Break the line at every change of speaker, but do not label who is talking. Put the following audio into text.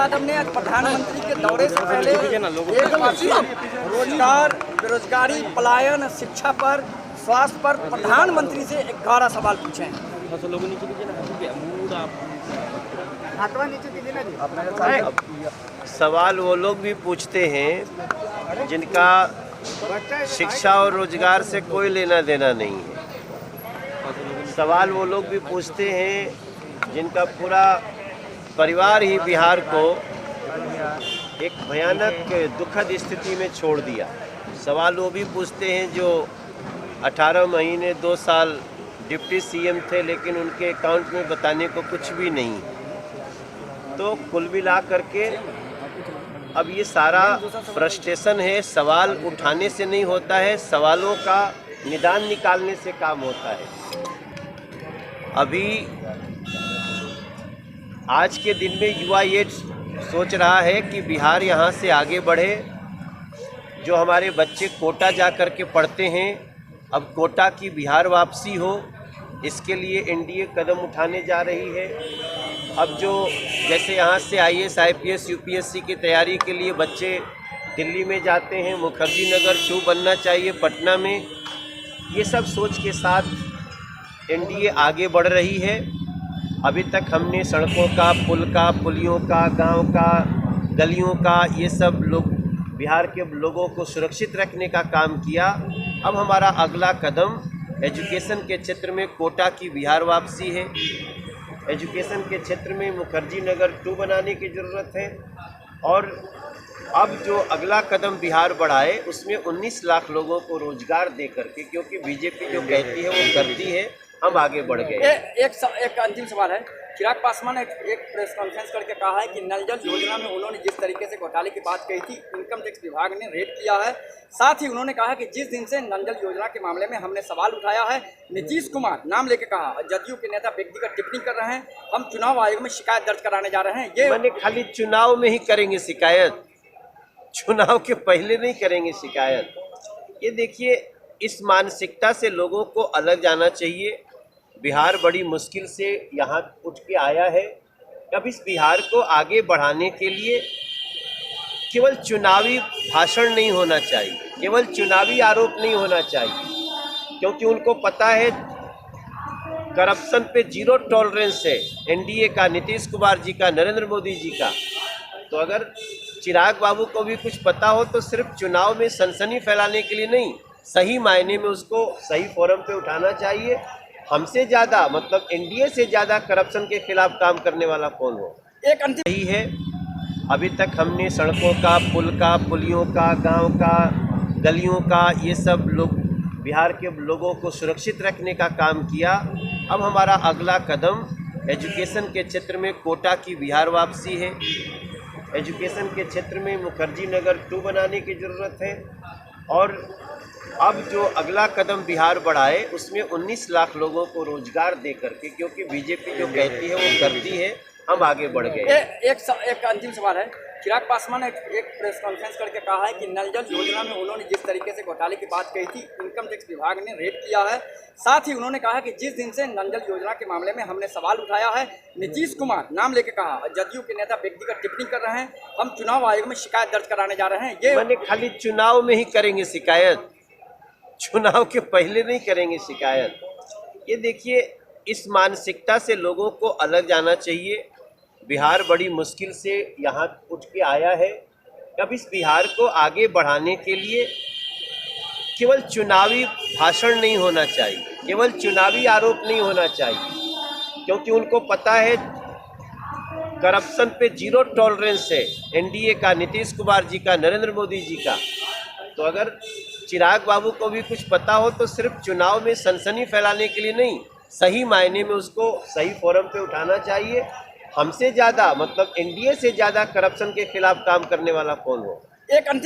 यादव ने आज प्रधानमंत्री के दौरे से पहले रोजगार, बेरोजगारी, पलायन, शिक्षा पर, स्वास्थ्य पर प्रधानमंत्री से 11 सवाल पूछे हैं।
सवाल वो लोग भी पूछते हैं जिनका शिक्षा और रोजगार से कोई लेना देना नहीं है। सवाल वो लोग भी पूछते हैं जिनका पूरा परिवार ही बिहार को एक भयानक दुखद स्थिति में छोड़ दिया। सवाल वो भी पूछते हैं जो 18 महीने 2 साल डिप्टी सीएम थे लेकिन उनके अकाउंट में बताने को कुछ भी नहीं। तो कुल मिला करके अब ये सारा फ्रस्ट्रेशन है, सवाल उठाने से नहीं होता है, सवालों का निदान निकालने से काम होता है। अभी आज के दिन में युवा ये सोच रहा है कि बिहार यहाँ से आगे बढ़े। जो हमारे बच्चे कोटा जा कर के पढ़ते हैं, अब कोटा की बिहार वापसी हो, इसके लिए एनडीए कदम उठाने जा रही है। अब जो जैसे यहाँ से आईएएस, आईपीएस, यूपीएससी की तैयारी के लिए बच्चे दिल्ली में जाते हैं, मुखर्जी नगर 2 बनना चाहिए पटना में, ये सब सोच के साथ एनडीए आगे बढ़ रही है। अभी तक हमने सड़कों का, पुल का, पुलियों का, गांव का, गलियों का, ये सब लोग बिहार के लोगों को सुरक्षित रखने का काम किया। अब हमारा अगला कदम एजुकेशन के क्षेत्र में कोटा की बिहार वापसी है। एजुकेशन के क्षेत्र में मुखर्जी नगर 2 बनाने की ज़रूरत है। और अब जो अगला कदम बिहार बढ़ाए उसमें 19 लाख लोगों को रोजगार दे करके, क्योंकि बीजेपी जो कहती है वो करती है, हम आगे बढ़ गए।
एक अंतिम सवाल है। चिराग पासवान ने एक प्रेस कॉन्फ्रेंस करके कहा है कि नल जल योजना में उन्होंने जिस तरीके से घोटाले की बात कही थी, इनकम टैक्स विभाग ने रेड किया है। साथ ही उन्होंने कहा कि जिस दिन से नल जल योजना के मामले में हमने सवाल उठाया है, नीतीश कुमार नाम लेके कहा, जदयू के नेता व्यक्तिगत टिप्पणी कर रहे हैं, हम चुनाव आयोग में शिकायत दर्ज कराने जा रहे हैं। ये
मैंने खाली चुनाव में ही करेंगे शिकायत, चुनाव के पहले नहीं करेंगे शिकायत। ये देखिए, इस मानसिकता से लोगों को अलग जाना चाहिए। बिहार बड़ी मुश्किल से यहाँ उठ के आया है। अब इस बिहार को आगे बढ़ाने के लिए केवल चुनावी भाषण नहीं होना चाहिए, केवल चुनावी आरोप नहीं होना चाहिए, क्योंकि उनको पता है करप्शन पे 0 टॉलरेंस है एनडीए का, नीतीश कुमार जी का, नरेंद्र मोदी जी का। तो अगर चिराग बाबू को भी कुछ पता हो तो सिर्फ चुनाव में सनसनी फैलाने के लिए नहीं, सही मायने में उसको सही फोरम पे उठाना चाहिए। हमसे ज़्यादा, मतलब एनडीए से ज़्यादा करप्शन के खिलाफ काम करने वाला कौन हो।
एक अंतिम
यही है, अभी तक हमने सड़कों का, पुल का, पुलियों का, गांव का, गलियों का, ये सब लोग बिहार के लोगों को सुरक्षित रखने का काम किया। अब हमारा अगला कदम एजुकेशन के क्षेत्र में कोटा की बिहार वापसी है। एजुकेशन के क्षेत्र में मुखर्जी नगर 2 बनाने की ज़रूरत है। और अब जो अगला कदम बिहार बढ़ाए उसमें 19 लाख लोगों को रोजगार दे करके, क्योंकि बीजेपी जो कहती है वो करती है, हम आगे बढ़ गए।
एक अंतिम सवाल है। चिराग पासवान ने एक प्रेस कॉन्फ्रेंस करके कहा है कि नल जल योजना में उन्होंने जिस तरीके से घोटाले की बात कही थी, इनकम टैक्स विभाग ने रेड किया है। साथ ही उन्होंने कहा कि जिस दिन से नल जल योजना के मामले में हमने सवाल उठाया है, नीतीश कुमार नाम लेके कहा, जदयू के नेता व्यक्तिगत टिप्पणी कर रहे हैं, हम चुनाव आयोग में शिकायत दर्ज कराने जा रहे हैं। ये
मैंने खाली चुनाव में ही करेंगे शिकायत, चुनाव के पहले नहीं करेंगे शिकायत। ये देखिए, इस मानसिकता से लोगों को अलग जाना चाहिए। बिहार बड़ी मुश्किल से यहाँ उठ के आया है। अब इस बिहार को आगे बढ़ाने के लिए केवल चुनावी भाषण नहीं होना चाहिए, केवल चुनावी आरोप नहीं होना चाहिए, क्योंकि उनको पता है करप्शन पे 0 टॉलरेंस है एनडीए का, नीतीश कुमार जी का, नरेंद्र मोदी जी का। तो अगर चिराग बाबू को भी कुछ पता हो तो सिर्फ चुनाव में सनसनी फैलाने के लिए नहीं, सही मायने में उसको सही फोरम पे उठाना चाहिए। हमसे ज़्यादा, मतलब एनडीए से ज़्यादा करप्शन के खिलाफ काम करने वाला कौन हो।
एक अंतिम